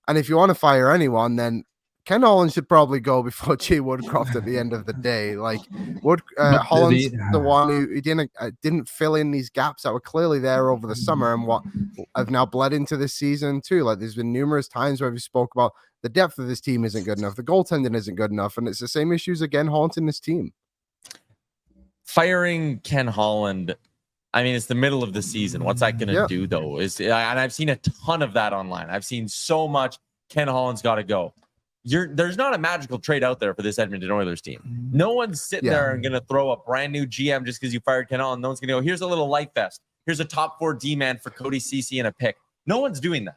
And if you want to fire anyone, then Ken Holland should probably go before Jay Woodcroft at the end of the day. Like Holland's the one who didn't fill in these gaps that were clearly there over the summer and what have now bled into this season too. Like there's been numerous times where we spoke about the depth of this team isn't good enough, the goaltending isn't good enough, and it's the same issues again haunting this team. Firing Ken Holland, I mean, it's the middle of the season. What's that going to do, though? And I've seen a ton of that online. I've seen so much Ken Holland's got to go. There's not a magical trade out there for this Edmonton Oilers team. No one's sitting there and going to throw a brand new GM just because you fired Ken Holland. No one's going to go, here's a little light vest. Here's a top 4 D-man for Cody Ceci and a pick. No one's doing that.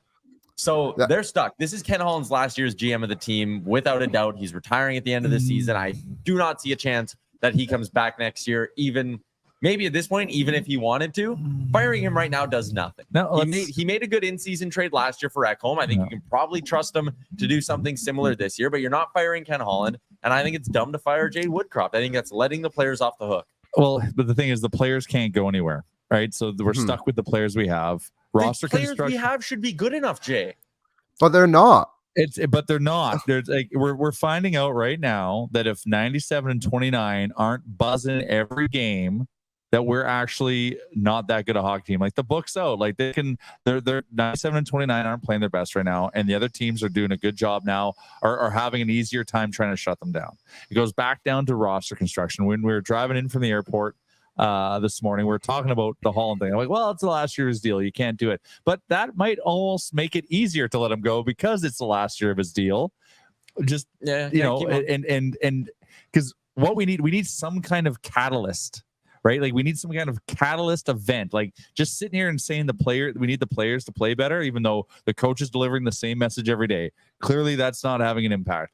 So they're stuck. This is Ken Holland's last year's GM of the team. Without a doubt, he's retiring at the end of the season. I do not see a chance that he comes back next year, even maybe at this point, even if he wanted to. Firing him right now does nothing. No, he made a good in-season trade last year for Ekholm. I think you can probably trust him to do something similar this year, but you're not firing Ken Holland, and I think it's dumb to fire Jay Woodcroft. I think that's letting the players off the hook. Well, but the thing is, the players can't go anywhere, right? So we're stuck with the players we have. Roster players construction we have should be good enough, Jay. But they're not. But they're not. There's like we're finding out right now that if 97 and 29 aren't buzzing every game, that we're actually not that good a hockey team. Like the book's out. Like they're 97 and 29 aren't playing their best right now, and the other teams are doing a good job now, are having an easier time trying to shut them down. It goes back down to roster construction. When we were driving in from the airport this morning, we were talking about the Holland thing. I'm like, well, it's the last year's deal. You can't do it. But that might almost make it easier to let him go because it's the last year of his deal. Just and because what we need some kind of catalyst. Right, like we need some kind of catalyst event. Like just sitting here and saying we need the players to play better, even though the coach is delivering the same message every day. Clearly, that's not having an impact.